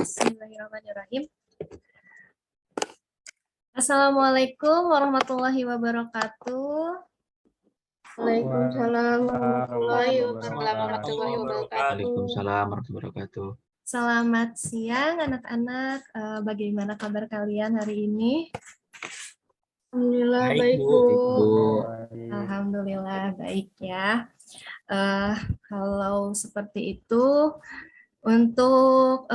Bismillahirrahmanirrahim. Assalamualaikum warahmatullahi wabarakatuh. Waalaikumsalam warahmatullahi wabarakatuh. Waalaikumsalam warahmatullahi wabarakatuh. Selamat siang anak-anak. Bagaimana kabar kalian hari ini? Alhamdulillah Baik, baik, Bu. Bu. Alhamdulillah baik ya. Kalau seperti itu, untuk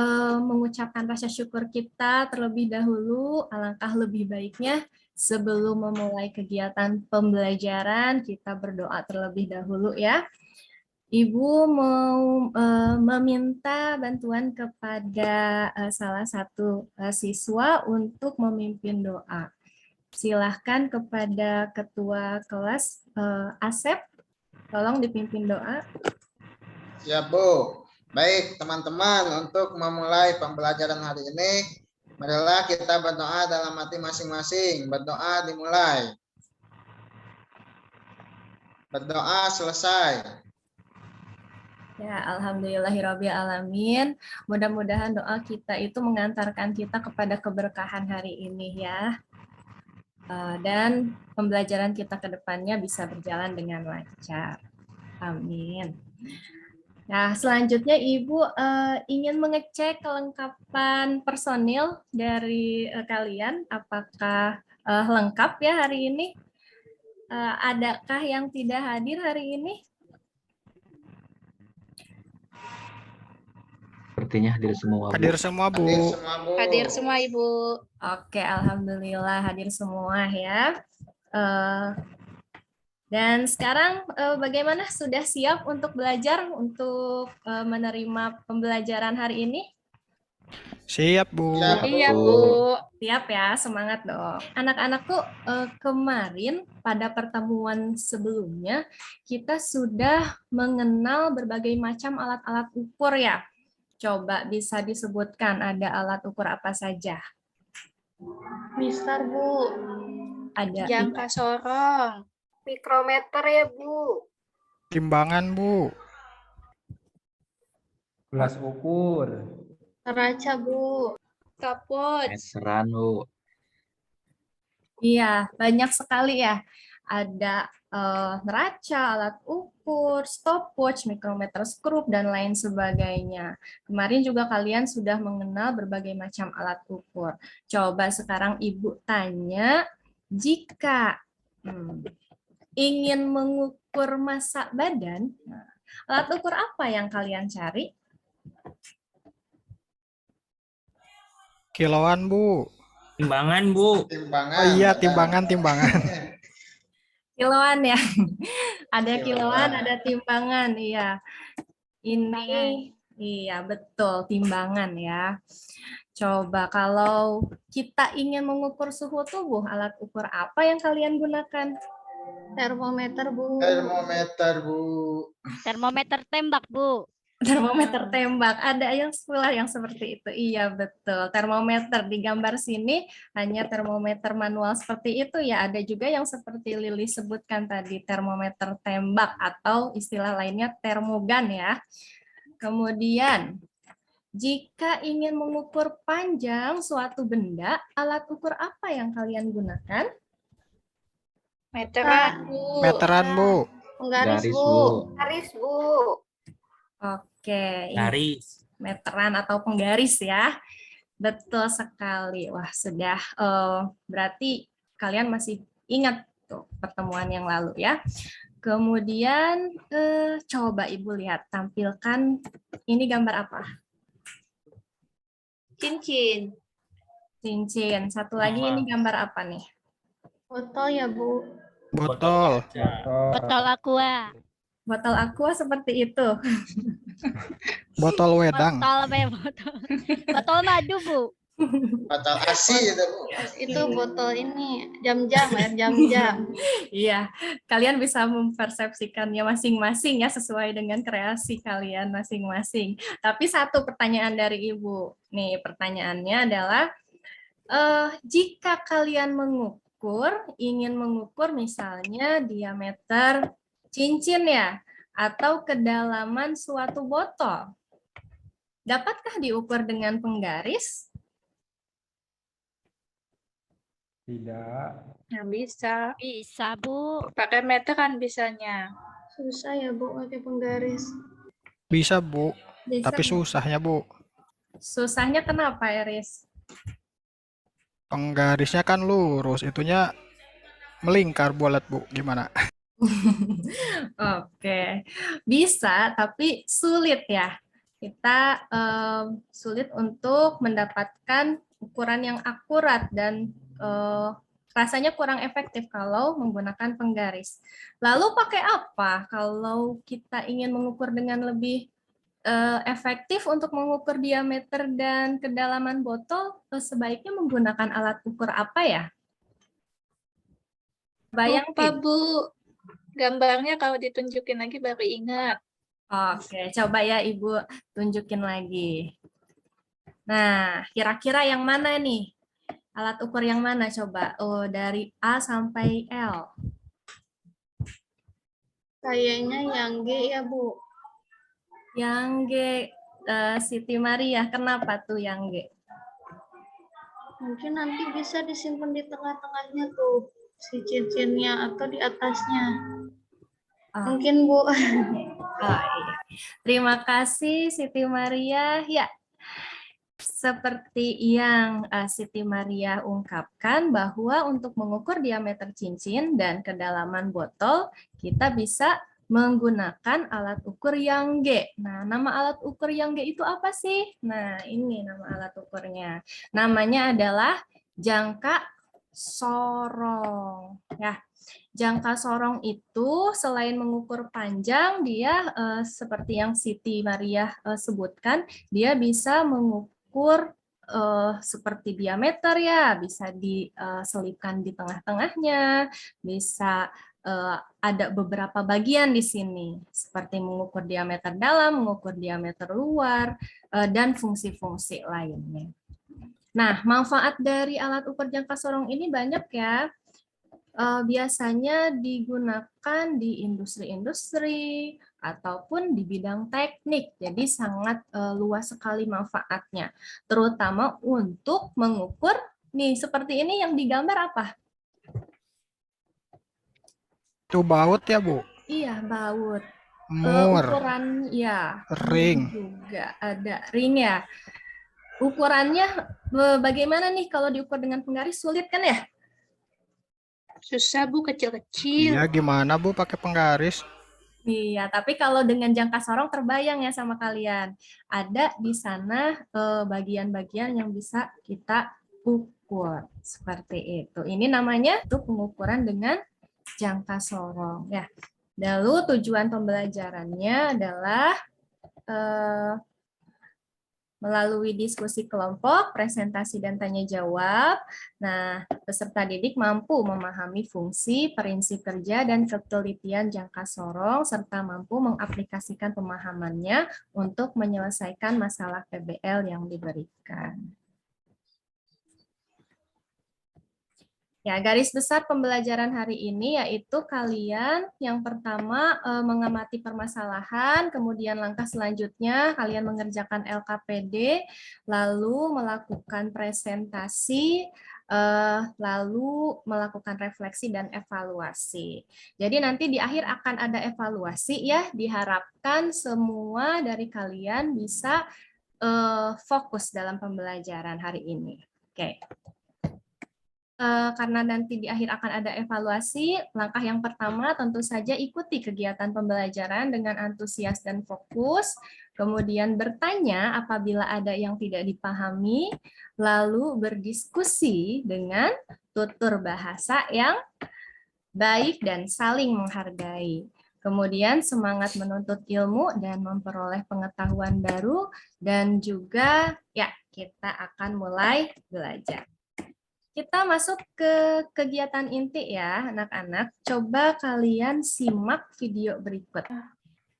mengucapkan rasa syukur kita terlebih dahulu, alangkah lebih baiknya sebelum memulai kegiatan pembelajaran, kita berdoa terlebih dahulu ya. Ibu mau meminta bantuan kepada salah satu siswa untuk memimpin doa. Silahkan kepada ketua kelas Asep, tolong dipimpin doa. Siap, Bu. Baik, teman-teman, untuk memulai pembelajaran hari ini, marilah kita berdoa dalam hati masing-masing. Berdoa dimulai. Berdoa selesai. Ya, alhamdulillahirabbil alamin. Mudah-mudahan doa kita itu mengantarkan kita kepada keberkahan hari ini ya. Dan pembelajaran kita ke depannya bisa berjalan dengan lancar. Amin. Nah, selanjutnya Ibu ingin mengecek kelengkapan personil dari kalian. Apakah lengkap ya hari ini? Adakah yang tidak hadir hari ini? Sepertinya hadir semua, Bu. Hadir semua, Bu. Hadir semua, Bu. Hadir semua, Ibu. Oke, alhamdulillah hadir semua ya. Dan sekarang bagaimana, sudah siap untuk belajar, untuk menerima pembelajaran hari ini? Siap, Bu. Siap, Iya, Bu. Siap ya, semangat dong. Anak-anakku, kemarin pada pertemuan sebelumnya kita sudah mengenal berbagai macam alat-alat ukur ya. Coba bisa disebutkan ada alat ukur apa saja? Mistar, Bu. Ada Jangka sorong. Mikrometer ya, Bu. Timbangan, Bu. Gelas ukur, Neraca, Bu. Stopwatch. Meteran, Bu. Iya, banyak sekali ya. Ada neraca, alat ukur, stopwatch, mikrometer, skrup, dan lain sebagainya. Kemarin juga kalian sudah mengenal berbagai macam alat ukur. Coba sekarang Ibu tanya, jika ingin mengukur massa badan, alat ukur apa yang kalian cari? Kiloan, Bu. Timbangan, Bu. Timbangan. Oh iya, benar. timbangan. Kiloan ya. Ada Kiloan. kiloan, ada timbangan, iya. Ini, iya betul, timbangan ya. Coba kalau kita ingin mengukur suhu tubuh, alat ukur apa yang kalian gunakan? Termometer, Bu. Termometer, Bu. Termometer tembak, Bu. Termometer tembak, ada yang pula yang seperti itu. Iya betul, termometer di gambar sini hanya termometer manual seperti itu ya. Ada juga yang seperti Lili sebutkan tadi, termometer tembak atau istilah lainnya termogan ya. Kemudian jika ingin mengukur panjang suatu benda, alat ukur apa yang kalian gunakan? Meteran, Bu. Meteran, Bu. Penggaris, Garis, Bu. Bu. Garis, Bu. Oke, ini Garis. meteran atau penggaris ya. Betul sekali. Wah, sudah berarti kalian masih ingat tuh pertemuan yang lalu ya. Kemudian coba Ibu lihat, tampilkan ini gambar apa? Cincin. Cincin. Satu lagi ini gambar apa nih? Botol ya, Bu. Botol. Botol aqua. Botol aqua seperti itu. Botol wedang. Botol apa ya, botol? Botol madu, Bu. Botol ASI itu, Bu. Itu botol ini, jam-jam, air jam-jam. Iya, kalian bisa mempersepsikannya masing-masing ya sesuai dengan kreasi kalian masing-masing. Tapi satu pertanyaan dari Ibu. Nih, pertanyaannya adalah jika kalian ingin mengukur misalnya diameter cincin ya, atau kedalaman suatu botol. Dapatkah diukur dengan penggaris? Tidak. Nggak bisa. Bisa, Bu. Pakai meter kan bisanya. Susah ya Bu pakai penggaris. Bisa, Bu. Bisa. Tapi susahnya, Bu. Susahnya kenapa, Iris? Penggarisnya kan lurus, itunya melingkar bulat, Bu. Gimana? Oke, bisa, tapi sulit ya. Kita sulit untuk mendapatkan ukuran yang akurat dan rasanya kurang efektif kalau menggunakan penggaris. Lalu pakai apa kalau kita ingin mengukur dengan lebih efektif untuk mengukur diameter dan kedalaman botol? Sebaiknya menggunakan alat ukur apa ya? Lupa, Bayangin. Bu. Gambarnya kalau ditunjukin lagi baru ingat. Oke, coba ya Ibu tunjukin lagi. Nah, kira-kira yang mana nih? Alat ukur yang mana coba? Oh, dari A sampai L. Kayaknya yang G ya Bu. Yang G, Siti Maria. Kenapa tuh yang G? Mungkin nanti bisa disimpan di tengah-tengahnya tuh si cincinnya atau di atasnya. Ah. Mungkin Bu. Oh, iya. Terima kasih Siti Maria. Ya, seperti yang Siti Maria ungkapkan bahwa untuk mengukur diameter cincin dan kedalaman botol, kita bisa menggunakan alat ukur yang G. Nah, nama alat ukur yang G itu apa sih? Nah, ini nama alat ukurnya. Namanya adalah jangka sorong. Ya, jangka sorong itu selain mengukur panjang, dia seperti yang Siti Maria sebutkan, dia bisa mengukur seperti diameter ya, bisa diselipkan di tengah-tengahnya, bisa ada beberapa bagian di sini, seperti mengukur diameter dalam, mengukur diameter luar, dan fungsi-fungsi lainnya. Nah, manfaat dari alat ukur jangka sorong ini banyak ya. Biasanya digunakan di industri-industri ataupun di bidang teknik. Jadi sangat luas sekali manfaatnya, terutama untuk mengukur nih seperti ini yang digambar apa? Itu baut ya, Bu? Iya, baut. Mur, Ukuran ya, ring. juga ada ring ya. Ukurannya bagaimana nih kalau diukur dengan penggaris? Sulit kan ya? Susah Bu, kecil-kecil. Iya, gimana, Bu, pakai penggaris? Iya, tapi kalau dengan jangka sorong terbayang ya sama kalian. Ada di sana bagian-bagian yang bisa kita ukur. Seperti itu. Ini namanya untuk pengukuran dengan jangka sorong. Ya. Lalu tujuan pembelajarannya adalah melalui diskusi kelompok, presentasi dan tanya jawab. Nah, peserta didik mampu memahami fungsi, prinsip kerja, dan ketelitian jangka sorong, serta mampu mengaplikasikan pemahamannya untuk menyelesaikan masalah PBL yang diberikan. Ya, garis besar pembelajaran hari ini yaitu kalian yang pertama mengamati permasalahan, kemudian langkah selanjutnya kalian mengerjakan LKPD, lalu melakukan presentasi, lalu melakukan refleksi dan evaluasi. Jadi nanti di akhir akan ada evaluasi ya, diharapkan semua dari kalian bisa fokus dalam pembelajaran hari ini. Oke. Karena nanti di akhir akan ada evaluasi, langkah yang pertama tentu saja ikuti kegiatan pembelajaran dengan antusias dan fokus, kemudian bertanya apabila ada yang tidak dipahami, lalu berdiskusi dengan tutur bahasa yang baik dan saling menghargai. Kemudian semangat menuntut ilmu dan memperoleh pengetahuan baru, dan juga ya kita akan mulai belajar. Kita masuk ke kegiatan inti ya, anak-anak. Coba kalian simak video berikut.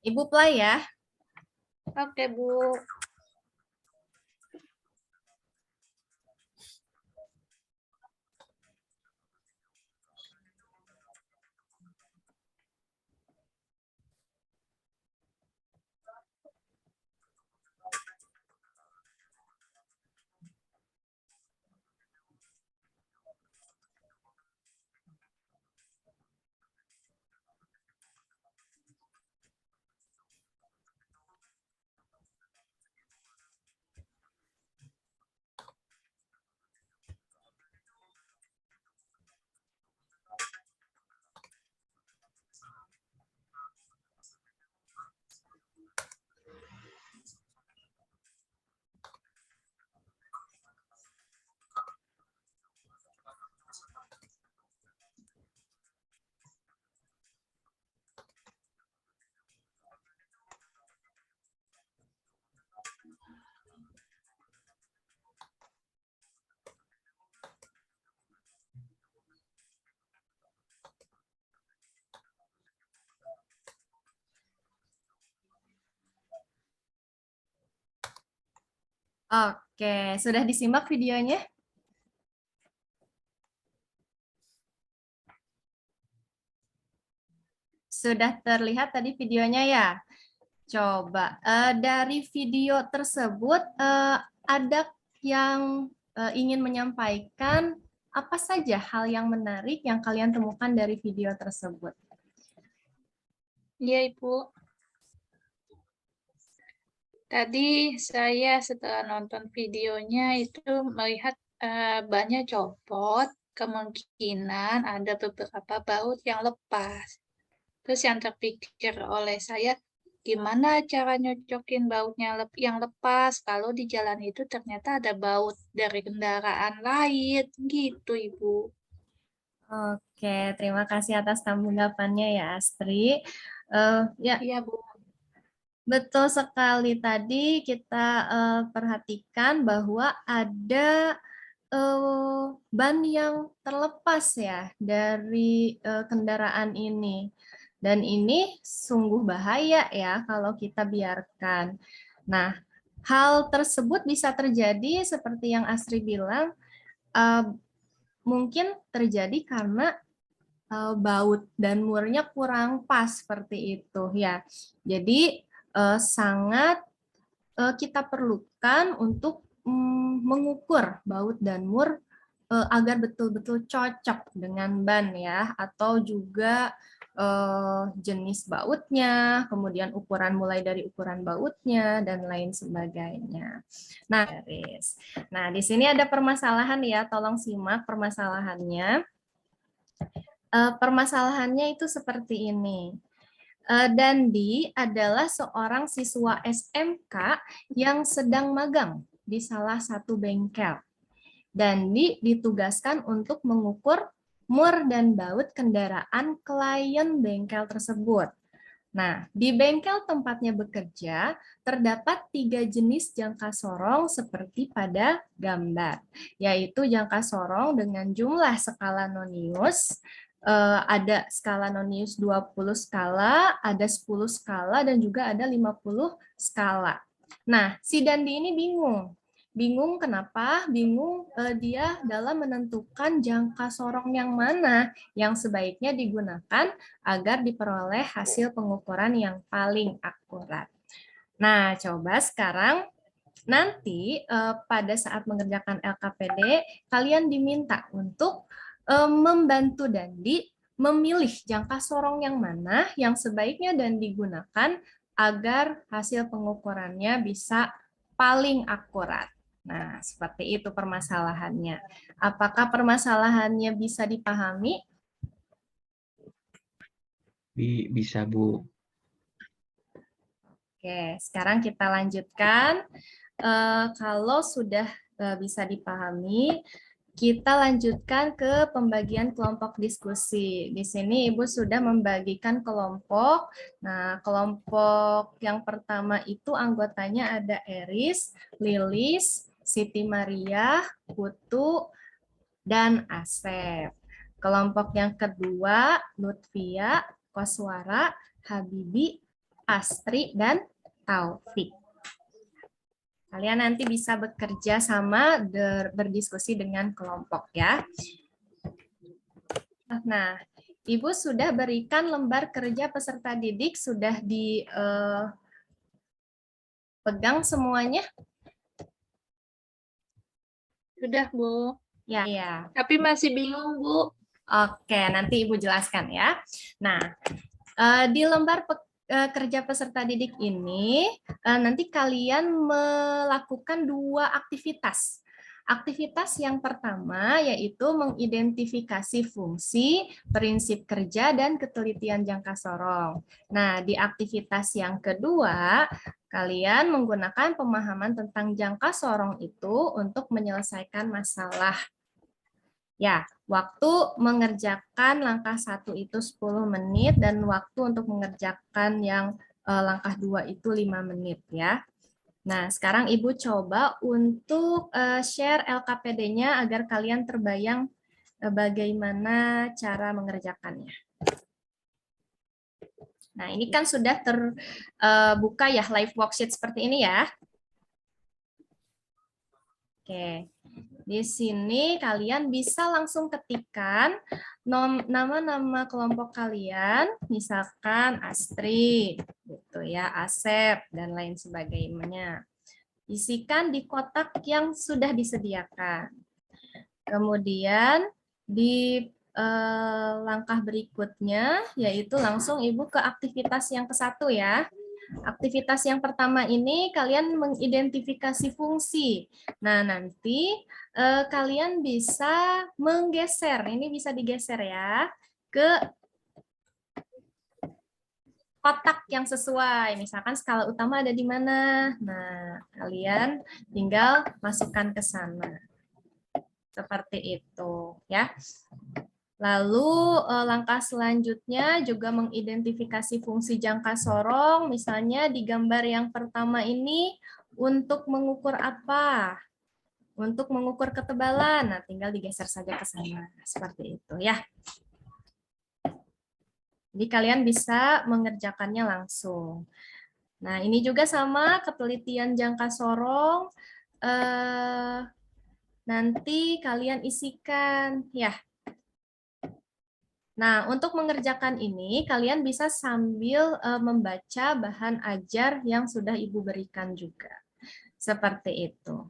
Ibu play ya. Oke, Bu. Oke, sudah disimak videonya? Sudah terlihat tadi videonya ya? Coba dari video tersebut ada yang ingin menyampaikan apa saja hal yang menarik yang kalian temukan dari video tersebut? Iya, Ibu. Tadi saya setelah nonton videonya itu melihat bannya copot, kemungkinan ada beberapa baut yang lepas. Terus yang terpikir oleh saya, gimana cara nyocokin bautnya yang lepas kalau di jalan itu ternyata ada baut dari kendaraan lain, gitu Ibu. Oke, terima kasih atas tanggapannya ya Astri. Ya, Iya Bu. betul sekali. Tadi kita perhatikan bahwa ada ban yang terlepas ya dari kendaraan ini. Dan ini sungguh bahaya ya kalau kita biarkan. Nah, hal tersebut bisa terjadi seperti yang Astri bilang, eh, mungkin terjadi karena baut dan murnya kurang pas seperti itu ya. Jadi sangat kita perlukan untuk mengukur baut dan mur agar betul-betul cocok dengan ban ya, atau juga jenis bautnya, kemudian ukuran mulai dari ukuran bautnya dan lain sebagainya. Nah, Nah, di sini ada permasalahan ya, tolong simak permasalahannya. Permasalahannya itu seperti ini. Dandi adalah seorang siswa SMK yang sedang magang di salah satu bengkel. Dandi ditugaskan untuk mengukur mur dan baut kendaraan klien bengkel tersebut. Nah, di bengkel tempatnya bekerja, terdapat 3 jenis jangka sorong seperti pada gambar, yaitu jangka sorong dengan jumlah skala nonius, ada skala nonius 20 skala, ada 10 skala, dan juga ada 50 skala. Nah, si Dandi ini bingung. Bingung kenapa? Bingung dia dalam menentukan jangka sorong yang mana yang sebaiknya digunakan agar diperoleh hasil pengukuran yang paling akurat. Nah, coba sekarang nanti pada saat mengerjakan LKPD, kalian diminta untuk membantu Dandi memilih jangka sorong yang mana yang sebaiknya dan digunakan agar hasil pengukurannya bisa paling akurat. Nah, seperti itu permasalahannya. Apakah permasalahannya bisa dipahami? Bisa, Bu. Oke, sekarang kita lanjutkan. Kalau sudah bisa dipahami, kita lanjutkan ke pembagian kelompok diskusi. Di sini Ibu sudah membagikan kelompok. Nah, kelompok yang pertama itu anggotanya ada Eris, Lilis, Siti Maria, Putu, dan Asep. Kelompok yang kedua, Lutfia, Koswara, Habibi, Astri, dan Taufik. Kalian nanti bisa bekerja sama berdiskusi dengan kelompok ya. Nah, Ibu sudah berikan lembar kerja peserta didik, sudah dipegang semuanya? Sudah Bu. Ya. Ya. Tapi masih bingung Bu. Oke, nanti Ibu jelaskan ya. Nah, di lembar kerja peserta didik ini, nanti kalian melakukan 2 aktivitas. Aktivitas yang pertama yaitu mengidentifikasi fungsi, prinsip kerja, dan ketelitian jangka sorong. Nah, di aktivitas yang kedua, kalian menggunakan pemahaman tentang jangka sorong itu untuk menyelesaikan masalah. Ya, waktu mengerjakan langkah 1 itu 10 menit dan waktu untuk mengerjakan yang langkah 2 itu 5 menit ya. Nah, sekarang Ibu coba untuk share LKPD-nya agar kalian terbayang bagaimana cara mengerjakannya. Nah, ini kan sudah terbuka ya live worksheet seperti ini ya. Oke. Di sini kalian bisa langsung ketikkan nama-nama kelompok kalian, misalkan Astrid, gitu ya, Asep dan lain sebagainya. Isikan di kotak yang sudah disediakan. Kemudian di langkah berikutnya yaitu langsung Ibu ke aktivitas yang ke-1 ya. Aktivitas yang pertama ini kalian mengidentifikasi fungsi. Nah, nanti kalian bisa menggeser. Ini bisa digeser ya ke kotak yang sesuai. Misalkan skala utama ada di mana. Nah, kalian tinggal masukkan ke sana. Seperti itu ya. Lalu langkah selanjutnya juga mengidentifikasi fungsi jangka sorong, misalnya di gambar yang pertama ini untuk mengukur apa? Untuk mengukur ketebalan, nah tinggal digeser saja ke sana, seperti itu ya. Jadi kalian bisa mengerjakannya langsung. Nah ini juga sama ketelitian jangka sorong, nanti kalian isikan ya. Nah, untuk mengerjakan ini, kalian bisa sambil membaca bahan ajar yang sudah Ibu berikan juga. Seperti itu.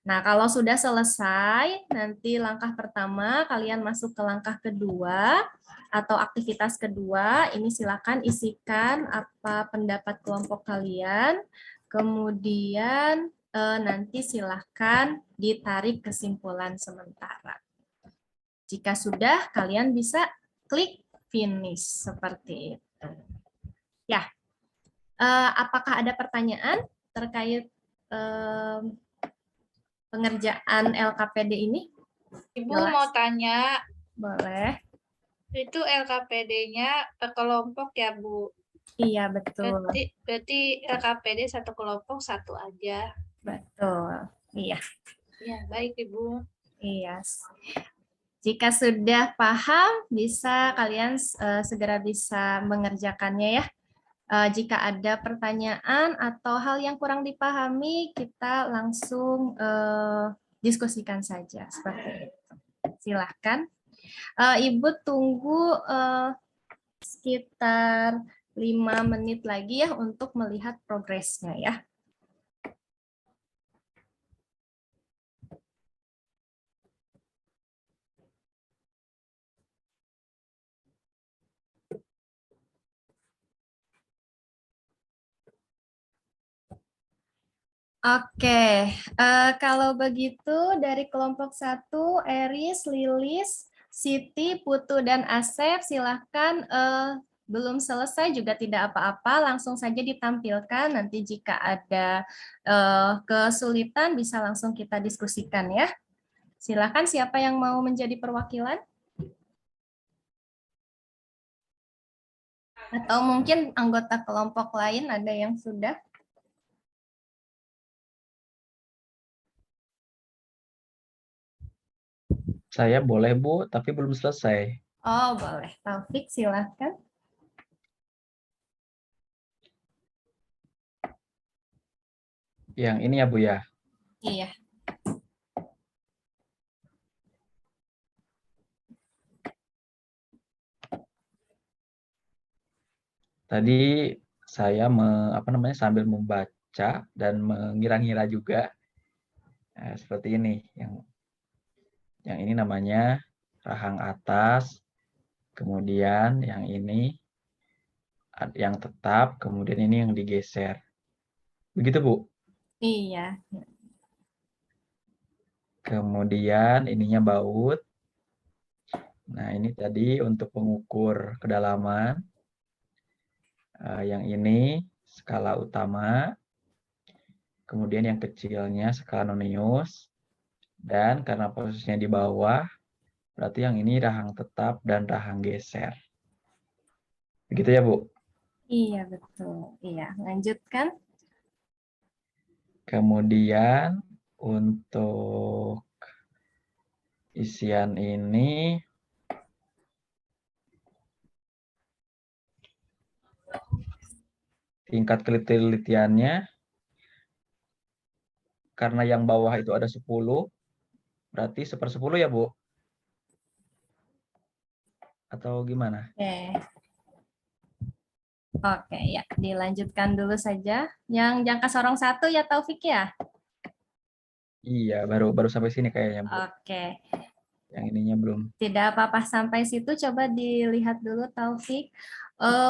Nah, kalau sudah selesai, nanti langkah pertama, kalian masuk ke langkah kedua, atau aktivitas kedua, ini silakan isikan apa pendapat kelompok kalian, kemudian nanti silakan ditarik kesimpulan sementara. Jika sudah, kalian bisa klik finish seperti itu. Ya, apakah ada pertanyaan terkait pengerjaan LKPD ini? Ibu Jelas? mau tanya, Boleh. itu LKPD-nya per kelompok ya, Bu? Iya, betul. Berarti LKPD satu kelompok satu aja. Betul. Iya. Ya, baik, Ibu. Iya. Jika sudah paham, bisa kalian segera bisa mengerjakannya ya. Jika ada pertanyaan atau hal yang kurang dipahami, kita langsung diskusikan saja seperti itu. Silahkan. Ibu tunggu sekitar 5 menit lagi ya untuk melihat progresnya ya. Oke, kalau begitu dari kelompok 1, Eris, Lilis, Siti, Putu, dan Asep, silahkan belum selesai juga tidak apa-apa, langsung saja ditampilkan. Nanti jika ada kesulitan bisa langsung kita diskusikan ya. Silahkan siapa yang mau menjadi perwakilan? Atau mungkin anggota kelompok lain ada yang sudah? Saya boleh, Bu, tapi belum selesai. Oh, boleh. Taufik, silahkan. Yang ini ya, Bu, ya. Iya. Tadi saya sambil membaca dan mengira-ngira juga. Nah, seperti ini. Yang ini namanya rahang atas, kemudian yang ini yang tetap, kemudian ini yang digeser. Begitu, Bu? Iya. Kemudian ininya baut. Nah, ini tadi untuk pengukur kedalaman. Yang ini skala utama. Kemudian yang kecilnya skala nonius. Dan karena posisinya di bawah, berarti yang ini rahang tetap dan rahang geser. Begitu ya, Bu? Iya, betul. Iya, lanjutkan. Kemudian untuk isian ini tingkat ketelitiannya karena yang bawah itu ada 10, berarti 1/10 ya, Bu? Atau gimana? Oke. Oke, ya, dilanjutkan dulu saja. Yang jangka sorong 1 ya Taufik ya? Iya, baru sampai sini kayaknya, Bu. Oke. Yang ininya belum. Tidak apa-apa sampai situ, coba dilihat dulu Taufik.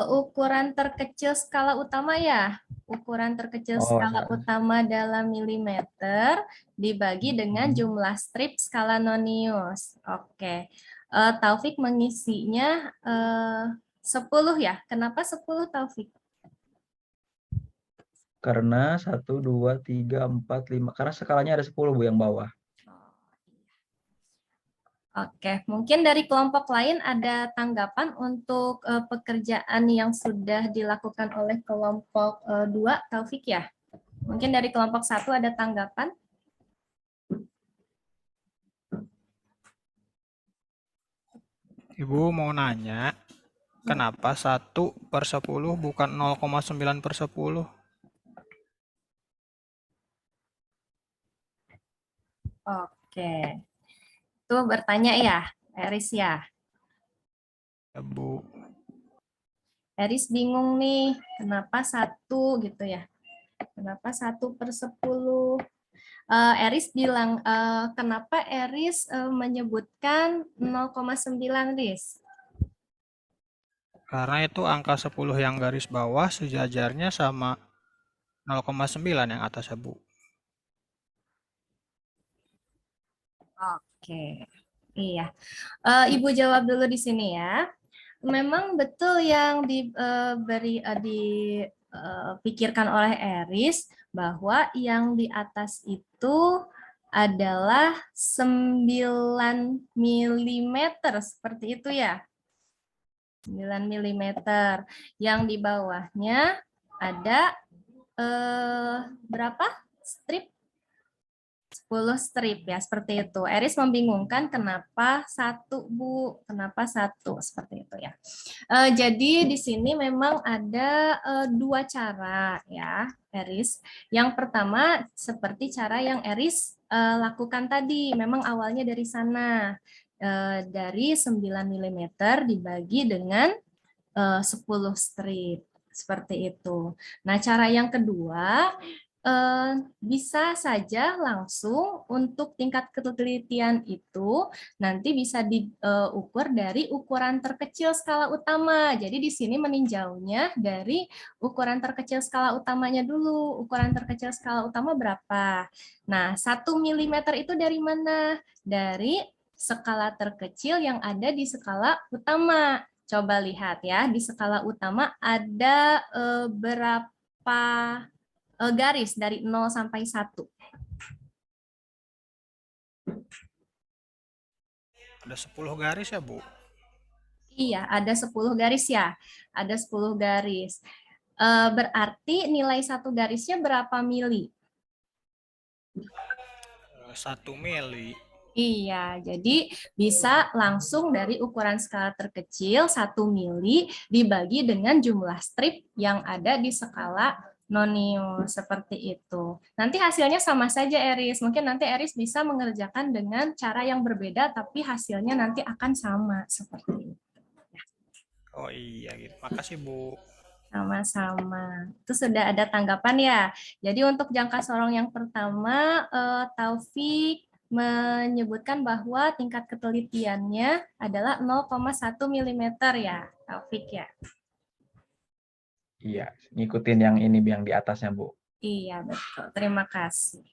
Ukuran terkecil skala utama ya. Ukuran terkecil skala utama dalam milimeter dibagi dengan jumlah strip skala nonius. Oke. Taufik mengisinya 10 ya. Kenapa 10 Taufik? Karena 1, 2, 3, 4, 5. Karena skalanya ada 10, Bu, yang bawah. Oke, mungkin dari kelompok lain ada tanggapan untuk pekerjaan yang sudah dilakukan oleh kelompok 2, Taufik ya? Mungkin dari kelompok 1 ada tanggapan? Ibu mau nanya, kenapa 1/10 bukan 0,9/10? Oke. Itu bertanya ya, Eris ya? Ya, Bu. Eris bingung nih, kenapa 1 gitu ya? Kenapa 1/10? Eris bilang, kenapa Eris menyebutkan 0,9, Riz? Karena itu angka 10 yang garis bawah sejajarnya sama 0,9 yang atasnya, Bu. Oke, iya. Ibu jawab dulu di sini ya. Memang betul yang dipikirkan oleh Eris bahwa yang di atas itu adalah 9 mm seperti itu ya. 9 mm. Yang di bawahnya ada berapa strip? 10 strip ya, seperti itu. Eris membingungkan kenapa 1, Bu? Kenapa 1? Seperti itu ya. Jadi di sini memang ada 2 cara ya, Eris. Yang pertama seperti cara yang Eris lakukan tadi, memang awalnya dari sana. Dari 9 mm dibagi dengan 10 strip. Seperti itu. Nah, cara yang kedua, bisa saja langsung untuk tingkat ketelitian itu nanti bisa diukur dari ukuran terkecil skala utama. Jadi di sini meninjaunya dari ukuran terkecil skala utamanya dulu. Ukuran terkecil skala utama berapa? Nah, 1 mm itu dari mana? Dari skala terkecil yang ada di skala utama. Coba lihat ya, di skala utama ada berapa garis dari 0 sampai 1? Ada 10 garis ya, Bu? Iya, ada 10 garis ya. Ada 10 garis. Berarti nilai 1 garisnya berapa mili? 1 mili. Iya, jadi bisa langsung dari ukuran skala terkecil 1 mili dibagi dengan jumlah strip yang ada di skala nonius, seperti itu. Nanti hasilnya sama saja, Eris. Mungkin nanti Eris bisa mengerjakan dengan cara yang berbeda, tapi hasilnya nanti akan sama, seperti itu. Oh iya gitu. Makasih, Bu. Sama-sama. Itu sudah ada tanggapan ya. Jadi untuk jangka sorong yang pertama, Taufik menyebutkan bahwa tingkat ketelitiannya adalah 0,1 mm ya, Taufik ya. Iya, ngikutin yang ini yang di atasnya, Bu. Iya, betul. Terima kasih.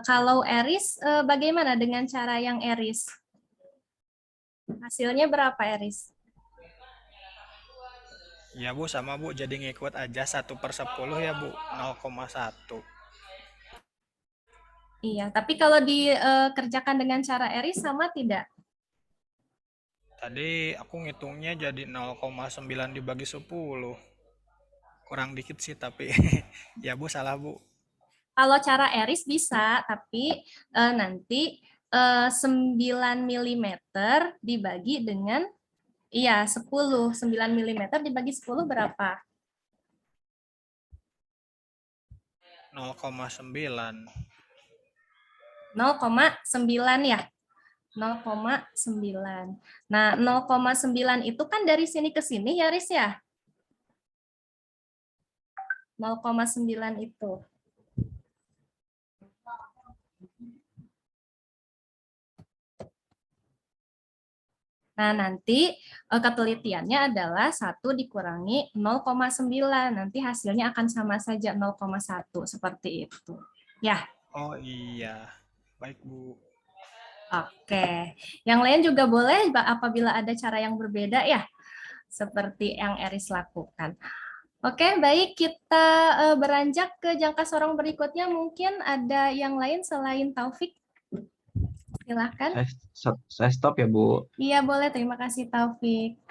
Kalau Eris, bagaimana dengan cara yang Eris? Hasilnya berapa, Eris? Ya, Bu, sama, Bu. Jadi ngikut aja 1/10 ya, Bu. 0,1. Iya, tapi kalau dikerjakan dengan cara Eris sama tidak? Tadi aku ngitungnya jadi 0,9 dibagi 10. Kurang dikit sih, tapi ya, Bu, salah, Bu. Kalau cara Eris bisa, tapi nanti 9 mm dibagi dengan, iya 10. 9 mm dibagi 10 berapa? 0,9. 0,9 ya. 0,9. Nah, 0,9 itu kan dari sini ke sini ya, Riz ya? 0,9 itu. Nah, nanti ketelitiannya adalah 1 dikurangi 0,9. Nanti hasilnya akan sama saja 0,1 seperti itu. Ya. Oh iya. Baik, Bu. Oke. Yang lain juga boleh apabila ada cara yang berbeda ya. Seperti yang Eris lakukan. Oke, baik. Kita beranjak ke jangka sorong berikutnya. Mungkin ada yang lain selain Taufik? Silahkan. Saya stop ya, Bu. Iya, boleh. Terima kasih, Taufik.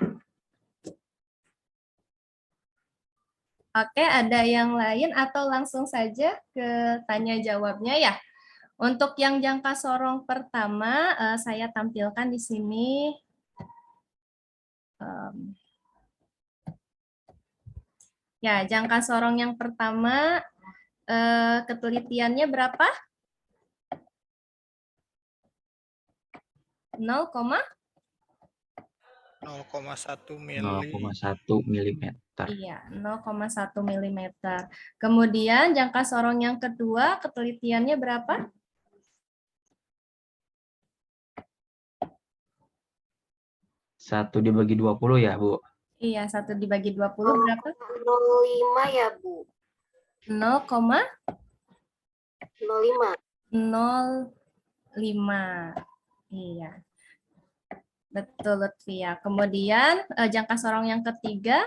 Oke, ada yang lain atau langsung saja ke tanya jawabnya ya? Untuk yang jangka sorong pertama, saya tampilkan di sini. Ya, jangka sorong yang pertama, ketelitiannya berapa? 0,1 mili. 0,1 milimeter. Iya, 0,1 milimeter. Kemudian jangka sorong yang kedua, ketelitiannya berapa? 1 dibagi 20 ya, Bu? Iya, 1 dibagi 20 berapa? 0,05 ya, Bu. 0,05. 0,5. Iya. Betul, Lutfia. Kemudian jangka sorong yang ketiga.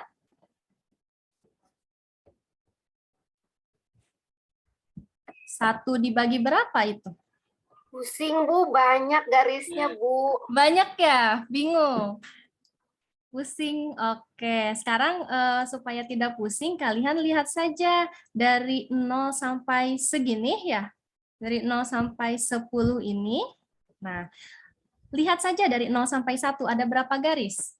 1 dibagi berapa itu? Pusing, Bu. Banyak garisnya, Bu. Banyak ya? Bingung? Pusing. Oke. Sekarang supaya tidak pusing, kalian lihat saja dari 0 sampai segini ya. Dari 0 sampai 10 ini. Nah, lihat saja dari 0 sampai 1 ada berapa garis?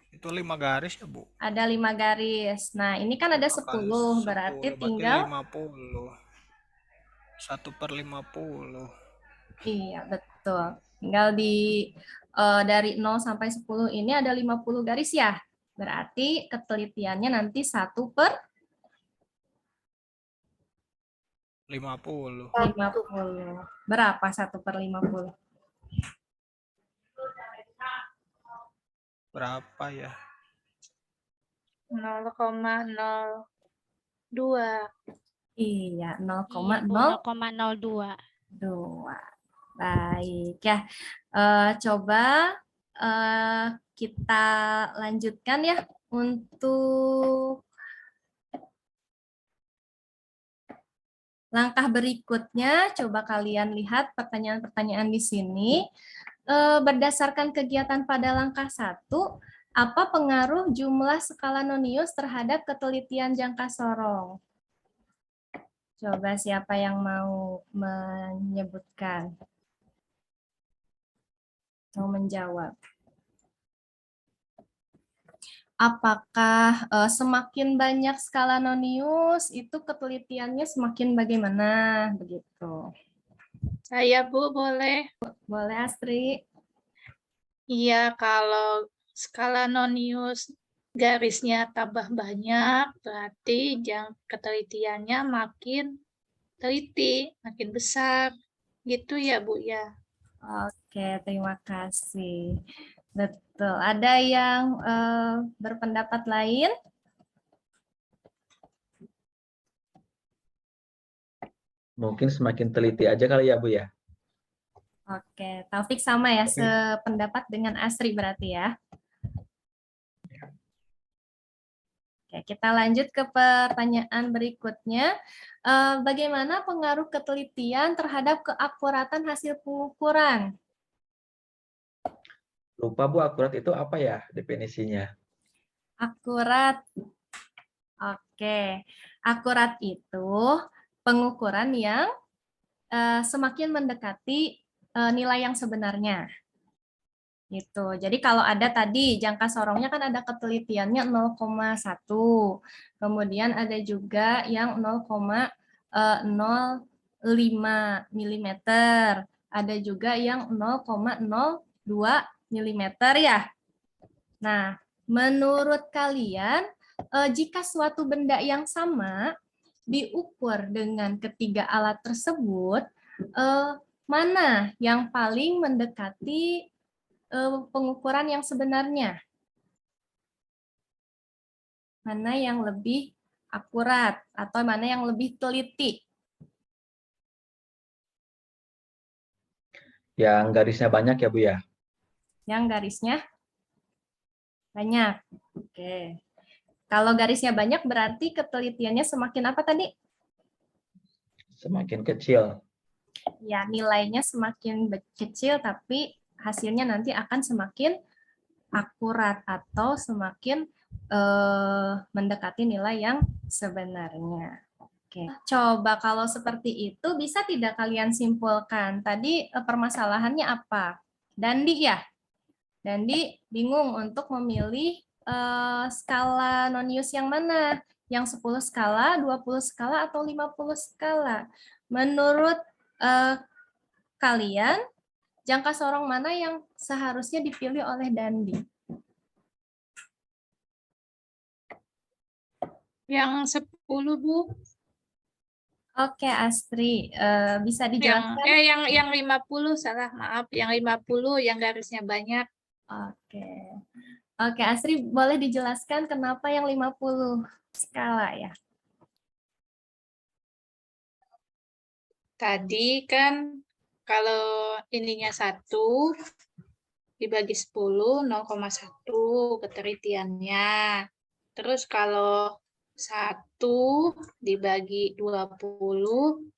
Itu 5 garis ya, Bu? Ada 5 garis. Nah, ini kan ada 10, berarti tinggal 50. 1/50. Iya, betul. Tinggal dari 0 sampai 10 ini ada 50 garis ya. Berarti ketelitiannya nanti 1/50. 50. Berapa 1/50? Berapa ya? 0,02. Iya, 0,02. 2. Baik ya. Coba kita lanjutkan ya untuk langkah berikutnya. Coba kalian lihat pertanyaan-pertanyaan di sini. Berdasarkan kegiatan pada langkah 1, apa pengaruh jumlah skala nonius terhadap ketelitian jangka sorong? Coba siapa yang mau menyebutkan? Mau menjawab. Apakah semakin banyak skala nonius itu ketelitiannya semakin bagaimana? Begitu. Saya, Bu, boleh? Boleh, Astri? Iya, kalau skala nonius garisnya tambah banyak, berarti ketelitiannya makin teliti, makin besar. Gitu ya, Bu, ya? Oke, terima kasih. Betul. Ada yang berpendapat lain? Mungkin semakin teliti aja kali ya, Bu ya? Oke, Taufik sama ya, sependapat dengan Asri berarti ya. Oke, kita lanjut ke pertanyaan berikutnya. Bagaimana pengaruh ketelitian terhadap keakuratan hasil pengukuran? Lupa, Bu, akurat itu apa ya definisinya? Akurat. Oke, akurat itu pengukuran yang semakin mendekati nilai yang sebenarnya. Gitu. Jadi kalau ada tadi jangka sorongnya kan ada ketelitiannya 0,1. Kemudian ada juga yang 0,05 mm. Ada juga yang 0,02 mm ya. Nah, menurut kalian jika suatu benda yang sama diukur dengan ketiga alat tersebut, mana yang paling mendekati pengukuran yang sebenarnya? Mana yang lebih akurat atau mana yang lebih teliti? Yang garisnya banyak ya Bu ya. Yang garisnya banyak. Oke. Kalau garisnya banyak berarti ketelitiannya semakin apa tadi? Semakin kecil. Ya, nilainya semakin kecil tapi hasilnya nanti akan semakin akurat atau semakin mendekati nilai yang sebenarnya. Oke, coba kalau seperti itu bisa tidak kalian simpulkan? Tadi permasalahannya apa? Dandi ya? Dandi bingung untuk memilih skala nonius yang mana? Yang 10 skala, 20 skala, atau 50 skala? Menurut kalian, jangka sorong mana yang seharusnya dipilih oleh Dandi? Yang 10, Bu. Oke, Astri, bisa dijelaskan? Yang 50, salah, maaf. Yang 50 yang garisnya banyak. Oke, Astri, boleh dijelaskan kenapa yang 50 skala ya? Tadi kan kalau ininya 1 dibagi 10, 0,1 ketelitiannya. Terus kalau 1 dibagi 20,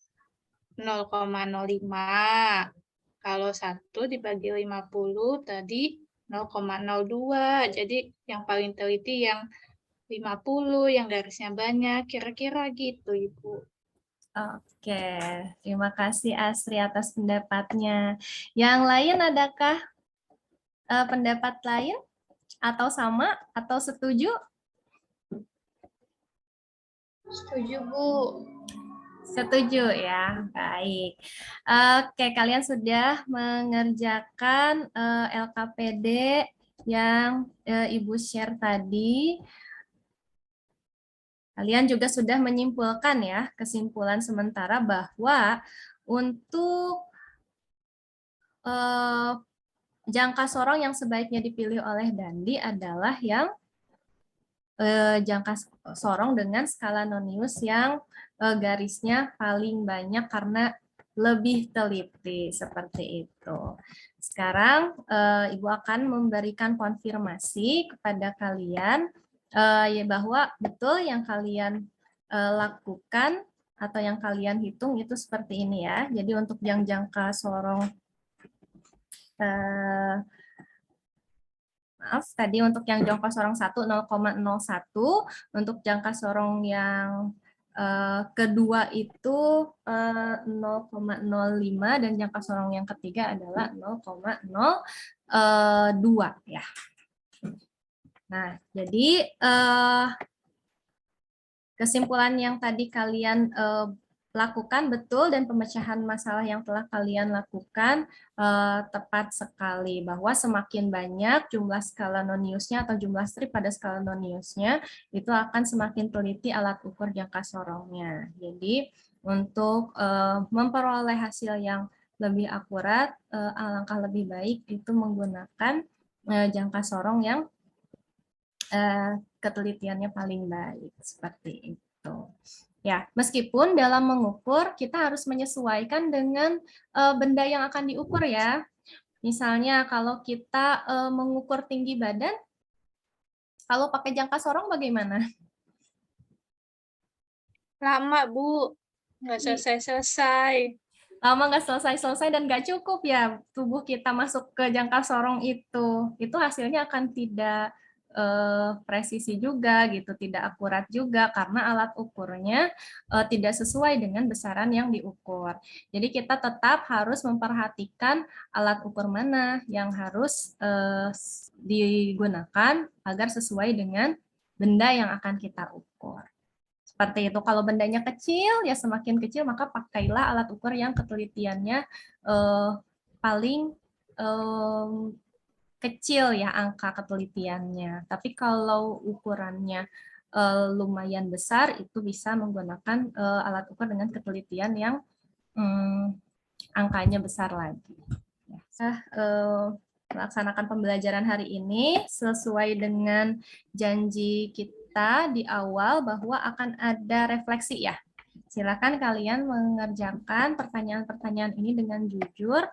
0,05. Kalau 1 dibagi 50 tadi 0,02. Jadi yang paling teliti yang 50, yang garisnya banyak. Kira-kira gitu, Ibu. Oke, terima kasih Astri atas pendapatnya. Yang lain adakah pendapat lain? Atau sama? Atau setuju? Setuju, Bu. Setuju ya, baik. Oke, kalian sudah mengerjakan LKPD yang Ibu share tadi. Kalian juga sudah menyimpulkan ya, kesimpulan sementara bahwa untuk jangka sorong yang sebaiknya dipilih oleh Dandi adalah yang jangka sorong dengan skala nonius yang garisnya paling banyak karena lebih teliti, seperti itu. Sekarang Ibu akan memberikan konfirmasi kepada kalian ya bahwa betul yang kalian lakukan atau yang kalian hitung itu seperti ini ya. Jadi untuk yang jangka sorong maaf, tadi untuk yang jangka sorong 1 0,01, untuk jangka sorong yang kedua itu 0,05 dan jangka sorong yang ketiga adalah 0,02 ya. Nah, jadi kesimpulan yang tadi kalian lakukan betul dan pemecahan masalah yang telah kalian lakukan tepat sekali bahwa semakin banyak jumlah skala noniusnya atau jumlah strip pada skala noniusnya itu akan semakin teliti alat ukur jangka sorongnya. Jadi untuk memperoleh hasil yang lebih akurat, alangkah lebih baik itu menggunakan jangka sorong yang ketelitiannya paling baik seperti itu. Ya, meskipun dalam mengukur kita harus menyesuaikan dengan benda yang akan diukur ya. Misalnya kalau kita mengukur tinggi badan, kalau pakai jangka sorong bagaimana? Lama, Bu. Nggak selesai-selesai. Lama nggak selesai-selesai dan nggak cukup ya tubuh kita masuk ke jangka sorong itu. Itu hasilnya akan tidak presisi juga gitu, tidak akurat juga karena alat ukurnya tidak sesuai dengan besaran yang diukur. Jadi kita tetap harus memperhatikan alat ukur mana yang harus digunakan agar sesuai dengan benda yang akan kita ukur. Seperti itu, kalau bendanya kecil, ya semakin kecil maka pakailah alat ukur yang ketelitiannya paling kecil ya angka ketelitiannya. Tapi kalau ukurannya lumayan besar, itu bisa menggunakan alat ukur dengan ketelitian yang angkanya besar lagi. Melaksanakan pembelajaran hari ini sesuai dengan janji kita di awal bahwa akan ada refleksi ya. Silakan kalian mengerjakan pertanyaan-pertanyaan ini dengan jujur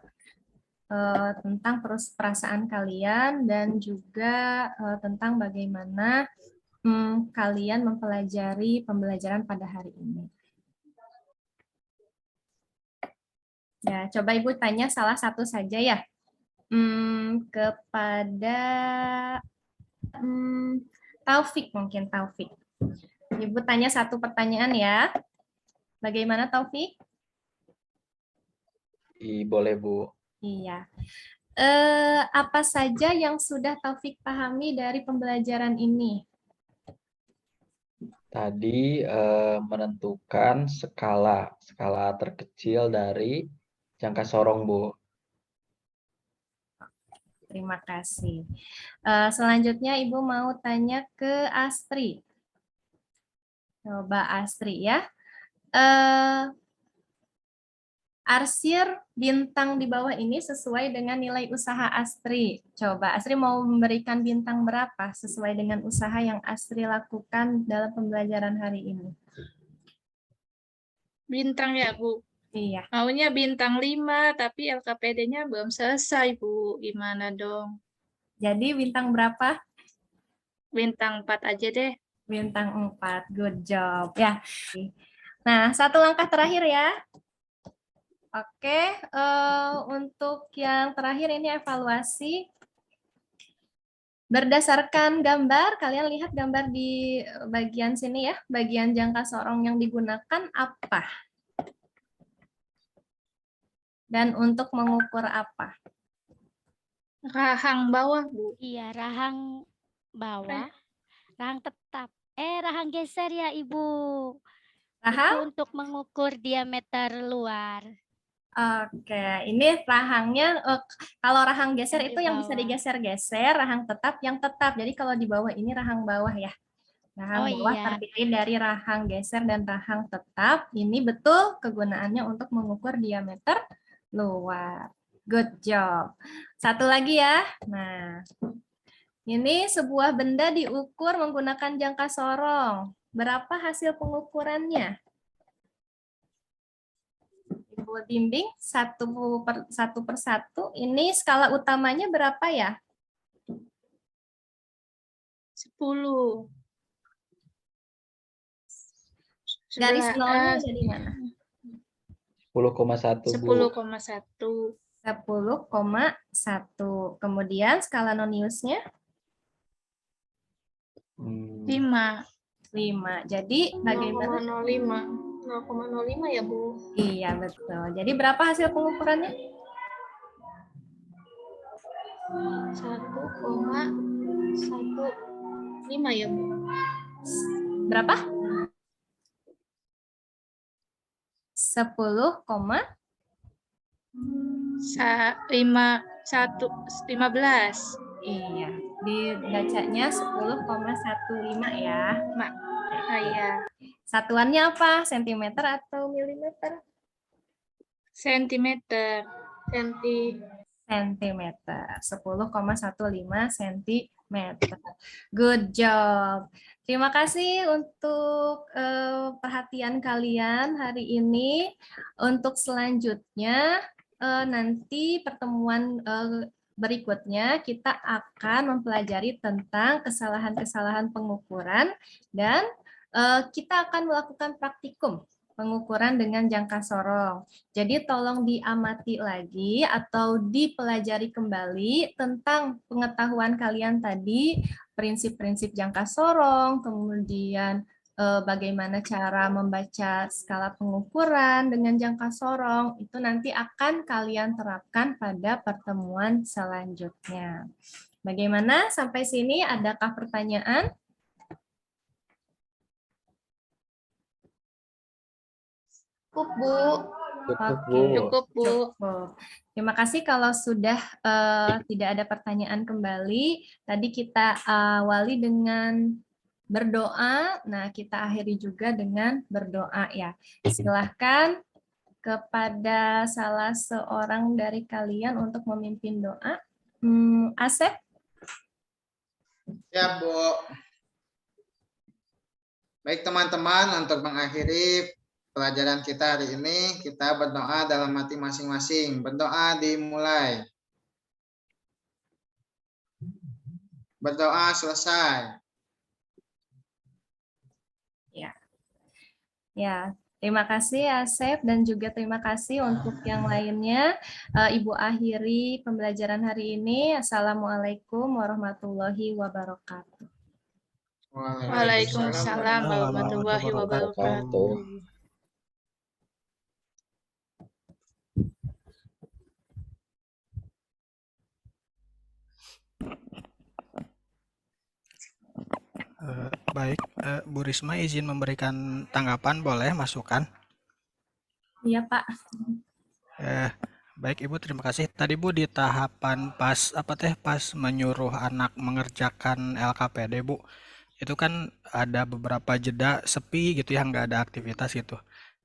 tentang perasaan kalian dan juga tentang bagaimana kalian mempelajari pembelajaran pada hari ini. Ya, coba Ibu tanya salah satu saja ya. Kepada Taufik mungkin Taufik. Ibu tanya satu pertanyaan ya. Bagaimana Taufik? Boleh Bu. Iya. Apa saja yang sudah Taufik pahami dari pembelajaran ini? Tadi menentukan skala terkecil dari jangka sorong Bu. Terima kasih. Selanjutnya Ibu mau tanya ke Astri. Coba Astri ya. Arsir bintang di bawah ini sesuai dengan nilai usaha Astri. Coba Astri mau memberikan bintang berapa sesuai dengan usaha yang Astri lakukan dalam pembelajaran hari ini? Bintang ya, Bu? Iya. Maunya bintang 5, tapi LKPD-nya belum selesai, Bu. Gimana dong? Jadi bintang berapa? Bintang 4 aja deh. Bintang 4, good job. Ya. Nah, satu langkah terakhir ya. Oke, untuk yang terakhir ini evaluasi. Berdasarkan gambar, kalian lihat gambar di bagian sini ya, bagian jangka sorong yang digunakan apa? Dan untuk mengukur apa? Rahang bawah, Bu. Iya, rahang bawah, rahang tetap. Rahang geser ya, Ibu. Rahang? Itu untuk mengukur diameter luar. Oke, ini rahangnya, kalau rahang geser itu yang bisa bawah. digeser-geser, rahang tetap yang tetap. Jadi kalau di bawah ini rahang bawah ya. Rahang bawah iya. terdiri dari rahang geser dan rahang tetap. Ini betul kegunaannya untuk mengukur diameter luar. Good job. Satu lagi ya. Nah, ini sebuah benda diukur menggunakan jangka sorong. Berapa hasil pengukurannya? Ibu bimbing satu persatu. Ini skala utamanya berapa ya? 10. Garis nolnya ada di mana? 10,1 Bu. 10,1. 10,1. Kemudian skala noniusnya? 5. 5. Jadi bagaimana? 0,05 ya Bu. Iya betul. Jadi berapa hasil pengukurannya? 1,15 ya Bu. Berapa? 15. Iya, dibacanya 10,15 ya. Iya. Satuannya apa? Sentimeter atau milimeter? Sentimeter. Sentimeter. 10,15 sentimeter. Good job. Terima kasih untuk perhatian kalian hari ini. Untuk selanjutnya, nanti pertemuan berikutnya kita akan mempelajari tentang kesalahan-kesalahan pengukuran dan kita akan melakukan praktikum pengukuran dengan jangka sorong. Jadi tolong diamati lagi atau dipelajari kembali tentang pengetahuan kalian tadi prinsip-prinsip jangka sorong, kemudian bagaimana cara membaca skala pengukuran dengan jangka sorong, itu nanti akan kalian terapkan pada pertemuan selanjutnya. Bagaimana sampai sini? Adakah pertanyaan? Cukup, Bu. Cukup, Oke, Bu. Cukup, Bu. cukup. Terima kasih kalau sudah tidak ada pertanyaan kembali. Tadi kita awali dengan berdoa. Nah, kita akhiri juga dengan berdoa ya. Silahkan kepada salah seorang dari kalian untuk memimpin doa. Asep? Ya, Bu. Baik teman-teman, untuk mengakhiri pelajaran kita hari ini, kita berdoa dalam hati masing-masing. Berdoa dimulai. Berdoa selesai. Ya, terima kasih Asep dan juga terima kasih untuk yang lainnya. Ibu akhiri pembelajaran hari ini. Assalamualaikum warahmatullahi wabarakatuh. Waalaikumsalam warahmatullahi wabarakatuh. Baik, Bu Risma izin memberikan tanggapan, boleh masukan? Iya, Pak. Baik Ibu, terima kasih. Tadi Bu di tahapan pas menyuruh anak mengerjakan LKPD Bu, itu kan ada beberapa jeda sepi gitu ya, nggak ada aktivitas gitu.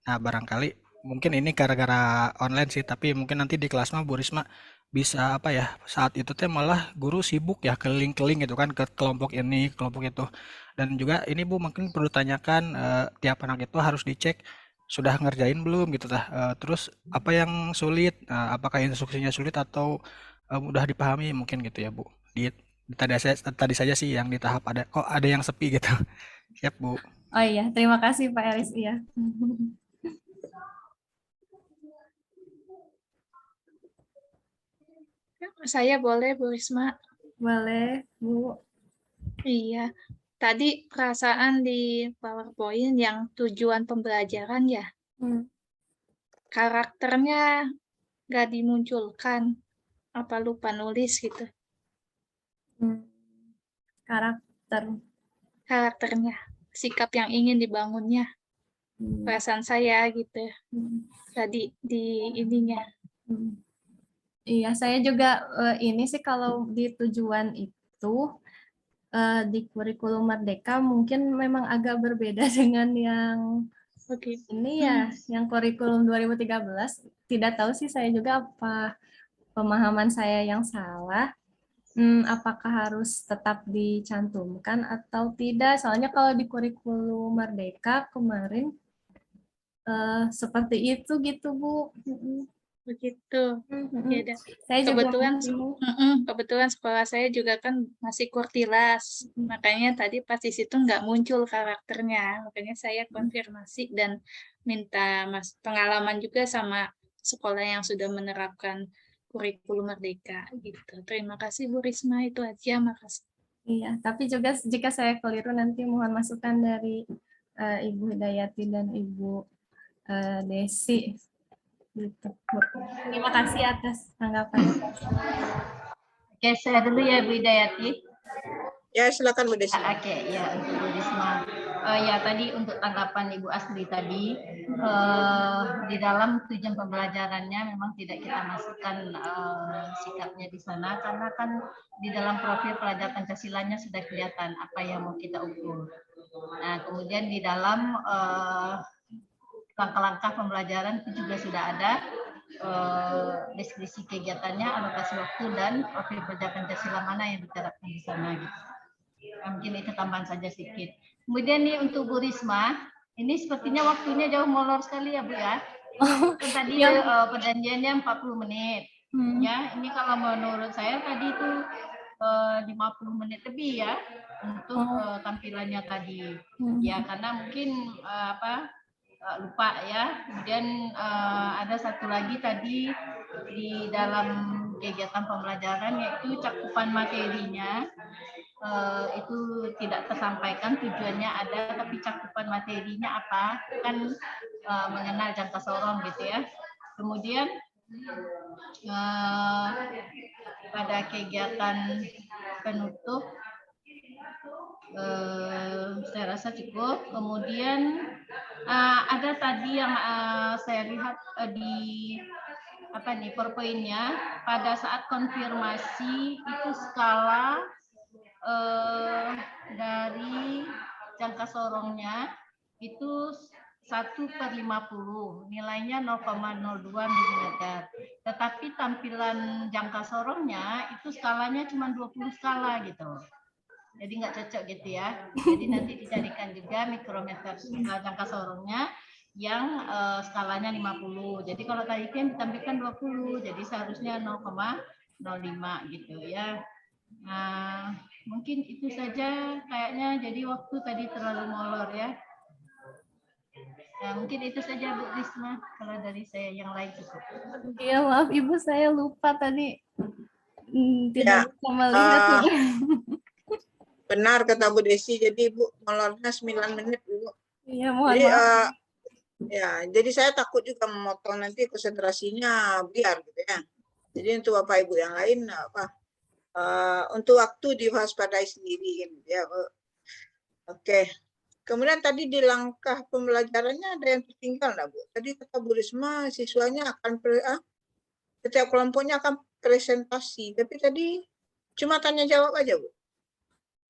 Nah barangkali mungkin ini gara-gara online sih, tapi mungkin nanti di kelas mah Bu Risma bisa saat itu teh malah guru sibuk ya keliling-keliling gitu kan ke kelompok ini kelompok itu, dan juga ini Bu mungkin perlu tanyakan tiap anak itu harus dicek sudah ngerjain belum gitu terus apa yang sulit, apakah instruksinya sulit atau mudah dipahami mungkin gitu ya Bu. Tadi saja sih yang di tahap ada yang sepi gitu. Siap Bu. Oh iya, terima kasih Pak Eris. Iya. Saya boleh, Bu Risma? Boleh, Bu. Iya. Tadi perasaan di PowerPoint yang tujuan pembelajaran ya, karakternya nggak dimunculkan, apa lupa nulis gitu. Karakternya, sikap yang ingin dibangunnya, perasaan saya gitu. Tadi di ininya. Iya, saya juga ini sih kalau di tujuan itu di kurikulum Merdeka mungkin memang agak berbeda dengan yang ini ya, yang kurikulum 2013. Tidak tahu sih saya juga apa pemahaman saya yang salah. Apakah harus tetap dicantumkan atau tidak? Soalnya kalau di kurikulum Merdeka kemarin seperti itu gitu Bu. Begitu. Ya, saya kebetulan sekolah saya juga kan masih kurtilas, makanya tadi pas di situ nggak muncul karakternya, makanya saya konfirmasi dan minta pengalaman juga sama sekolah yang sudah menerapkan kurikulum Merdeka gitu. Terima kasih Bu Risma, itu aja, makasih. Iya, tapi juga jika saya keliru nanti mohon masukan dari Ibu Hidayati dan Ibu Desi. Gitu. Terima kasih atas tanggapannya. Oke, saya dulu ya Bu Hidayati. Ya, silakan Bu Desi. Oke, ya untuk Bu Risma. Ya tadi untuk tanggapan Ibu Asri tadi, di dalam tujuan pembelajarannya memang tidak kita masukkan sikapnya di sana karena kan di dalam profil pelajar Pancasilanya sudah kelihatan apa yang mau kita ukur. Nah, kemudian di dalam langkah-langkah pembelajaran itu juga sudah ada deskripsi kegiatannya, alokasi waktu dan profil pelajar Pancasila mana yang diterapkan di sana gitu. Mungkin itu tambahan saja sedikit. Kemudian nih untuk Bu Risma, ini sepertinya waktunya jauh molor sekali ya Bu ya. Tadi perjanjiannya 40 menit. Ya, ini kalau menurut saya tadi itu 50 menit lebih ya untuk tampilannya tadi. Ya, karena mungkin lupa ya. Kemudian ada satu lagi tadi di dalam kegiatan pembelajaran yaitu cakupan materinya. itu tidak tersampaikan, tujuannya ada tapi cakupan materinya apa, kan mengenal jangka sorong gitu ya. Kemudian pada kegiatan penutup saya rasa cukup. Kemudian ada tadi yang saya lihat di PowerPoint-nya, pada saat konfirmasi itu skala dari jangka sorongnya itu 1/50, nilainya 0,02 mm. Tetapi tampilan jangka sorongnya itu skalanya cuma 20 skala gitu. Jadi nggak cocok gitu ya. Jadi nanti dijadikan juga mikrometer jangka sorongnya yang skalanya 50. Jadi kalau tadi kan ditampilkan 20, jadi seharusnya 0,05 gitu ya. Nah, mungkin itu saja kayaknya, jadi waktu tadi terlalu molor ya. Nah, mungkin itu saja Bu Risma, kalau dari saya yang lain cukup. Iya, maaf Ibu, saya lupa tadi tidak bisa melihat. Benar kata Bu Desi, jadi Ibu molornya 9 menit Ibu. Iya, mohon Jadi maaf. jadi saya takut juga memotong nanti konsentrasinya biar gitu ya. Jadi untuk Bapak Ibu yang lain untuk waktu diwaspadai sendiri gitu ya. Oke. Kemudian tadi di langkah pembelajarannya ada yang tertinggal nggak Bu? Tadi kata Bu Risma siswanya akan setiap kelompoknya akan presentasi, tapi tadi cuma tanya jawab aja Bu.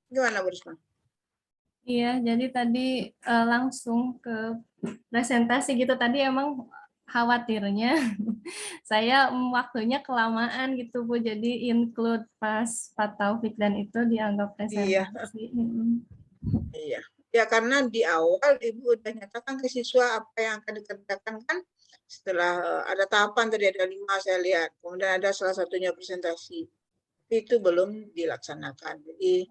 Gimana Bu Risma? Iya, jadi tadi langsung ke presentasi gitu. Tadi emang khawatirnya saya waktunya kelamaan gitu Bu, jadi include pas Pak Taufik dan itu dianggap presentasi. Iya. Ya karena di awal Ibu udah nyatakan ke siswa apa yang akan dikerjakan kan, setelah ada tahapan tadi ada 5 saya lihat, kemudian ada salah satunya presentasi, itu belum dilaksanakan. Jadi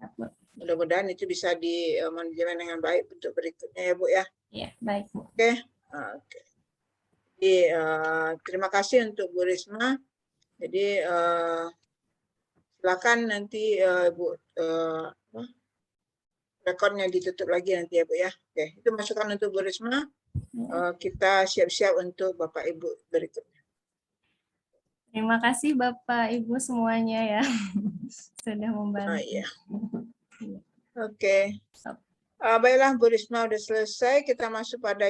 mudah-mudahan itu bisa di manajemen dengan baik untuk berikutnya ya Bu ya. Iya, baik Bu. Oke. Jadi terima kasih untuk Bu Risma. Jadi silakan nanti Bu rekornya ditutup lagi nanti ya Bu ya. Oke, itu masukan untuk Bu Risma. Kita siap-siap untuk Bapak Ibu berikutnya. Terima kasih Bapak Ibu semuanya ya sudah membantu. Iya. Oke. Baiklah Bu Risma sudah selesai, kita masuk pada